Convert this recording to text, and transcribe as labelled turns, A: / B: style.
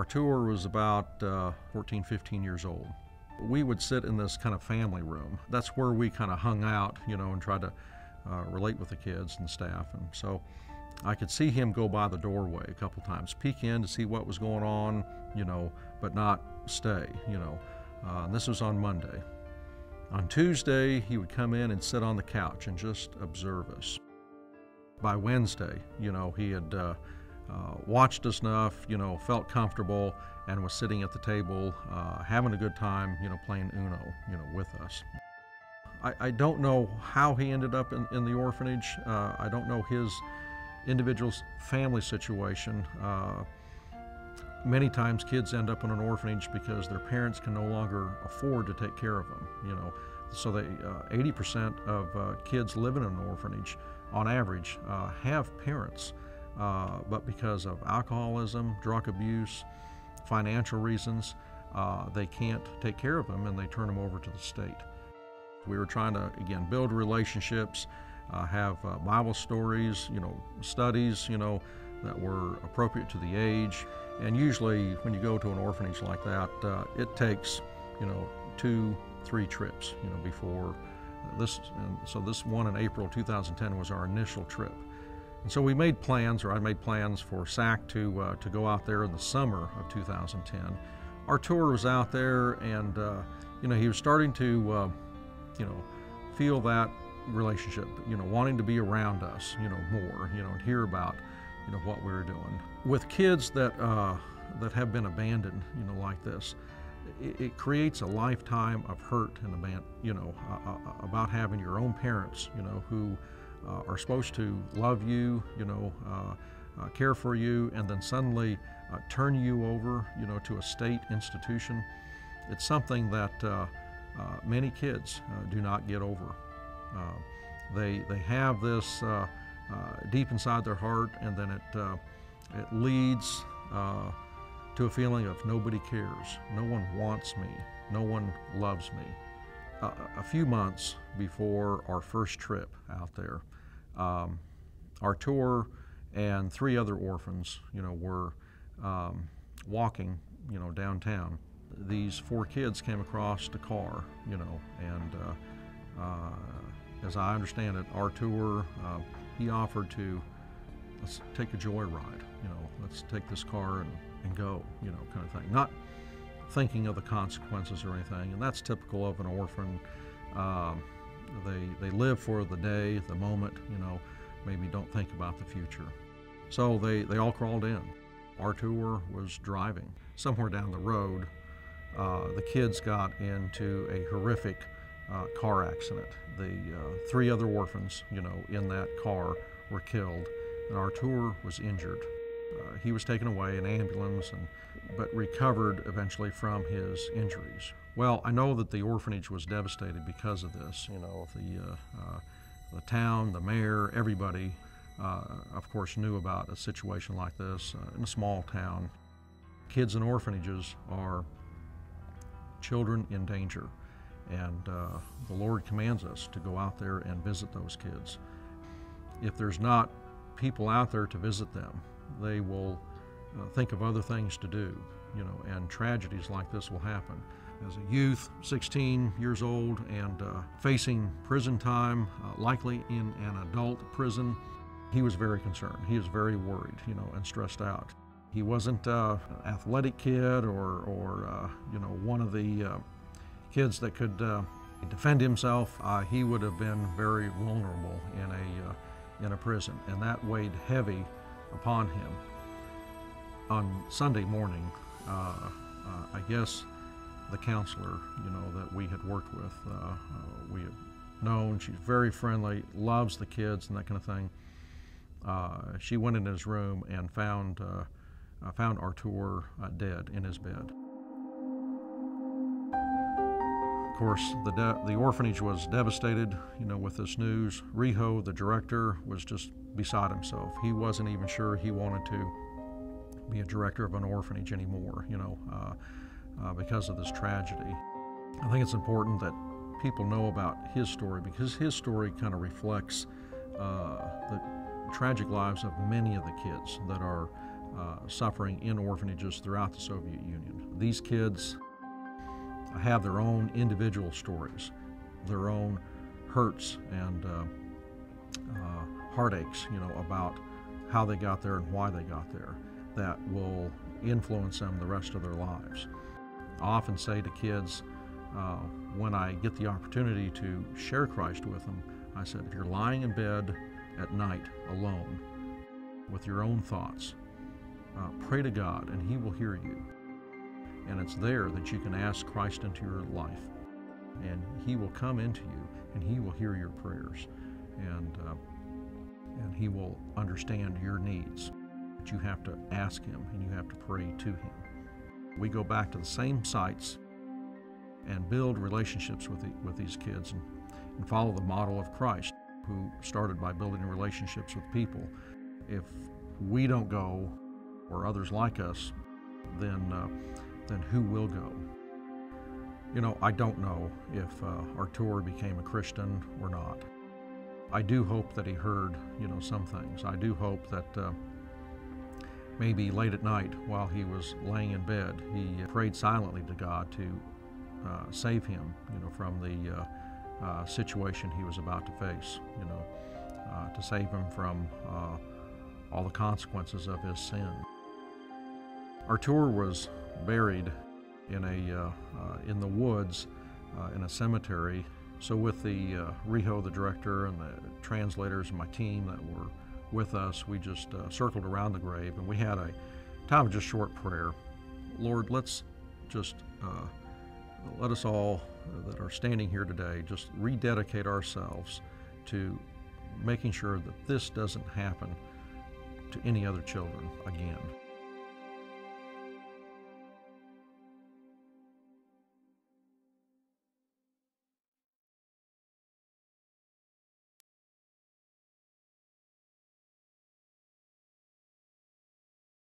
A: Artu was about 14, 15 years old. We would sit in this kind of family room. That's where we kind of hung out, and tried to relate with the kids and staff. And so I could see him go by the doorway a couple times, peek in to see what was going on, but not stay, and this was on Monday. On Tuesday, he would come in and sit on the couch and just observe us. By Wednesday, he had watched us enough, felt comfortable, and was sitting at the table, having a good time, playing Uno, with us. I don't know how he ended up in the orphanage. I don't know his individual family situation. Many times kids end up in an orphanage because their parents can no longer afford to take care of them, So 80% of kids living in an orphanage, on average, have parents, but because of alcoholism, drug abuse, financial reasons, they can't take care of them and they turn them over to the state. We were trying to, again, build relationships, have Bible stories, studies, that were appropriate to the age. And usually when you go to an orphanage like that, it takes, 2-3 trips, before this. And so this one in April 2010 was our initial trip. And so we made plans, or I made plans for SAC to go out there in the summer of 2010. Our tour was out there, and he was starting to, feel that relationship, wanting to be around us, more, and hear about, what we were doing. With kids that have been abandoned, like this, it creates a lifetime of hurt and abandon, about having your own parents, who are supposed to love you, care for you, and then suddenly turn you over, to a state institution. It's something that many kids do not get over. They have this deep inside their heart, and then it leads to a feeling of nobody cares, no one wants me, no one loves me. A few months before our first trip out there, our tour and 3 other orphans, were walking, downtown. These 4 kids came across the car, and as I understand it, our tour, he offered to, let's take a joyride, let's take this car and go, kind of thing. Not thinking of the consequences or anything, and that's typical of an orphan. They live for the day, the moment, maybe don't think about the future. So they all crawled in. Our tour was driving. Somewhere down the road, the kids got into a horrific car accident. The 3 other orphans, in that car were killed, and our tour was injured. He was taken away in an ambulance, but recovered eventually from his injuries. Well, I know that the orphanage was devastated because of this. The town, the mayor, everybody, of course, knew about a situation like this in a small town. Kids in orphanages are children in danger, and the Lord commands us to go out there and visit those kids. If there's not people out there to visit them, they will think of other things to do, and tragedies like this will happen. As a youth, 16 years old, and facing prison time, likely in an adult prison, he was very concerned. He was very worried, and stressed out. He wasn't an athletic kid or one of the kids that could defend himself. He would have been very vulnerable in a prison, and that weighed heavy upon him. On Sunday morning, I guess the counselor, that we had worked with, we had known, she's very friendly, loves the kids and that kind of thing. She went into his room and found Artu dead in his bed. Of course, the orphanage was devastated, with this news. Riho, the director, was just beside himself. He wasn't even sure he wanted to be a director of an orphanage anymore, because of this tragedy. I think it's important that people know about his story, because his story kind of reflects the tragic lives of many of the kids that are suffering in orphanages throughout the Soviet Union. These kids have their own individual stories, their own hurts and heartaches, about how they got there and why they got there, that will influence them the rest of their lives. I often say to kids, when I get the opportunity to share Christ with them, I said, if you're lying in bed at night alone with your own thoughts, pray to God and He will hear you. And it's there that you can ask Christ into your life, and He will come into you and He will hear your prayers, and He will understand your needs. But you have to ask Him and you have to pray to Him. We go back to the same sites and build relationships with these kids and follow the model of Christ, who started by building relationships with people. If we don't go, or others like us, then who will go? I don't know if Artu became a Christian or not. I do hope that he heard, some things. I do hope that maybe late at night while he was laying in bed, he prayed silently to God to save him, from the situation he was about to face, to save him from all the consequences of his sin. Artu was buried in the woods in a cemetery. So with the Riho, the director, and the translators and my team that were with us, we just circled around the grave, and we had a time of just short prayer. Lord, let's just let us all that are standing here today just rededicate ourselves to making sure that this doesn't happen to any other children again.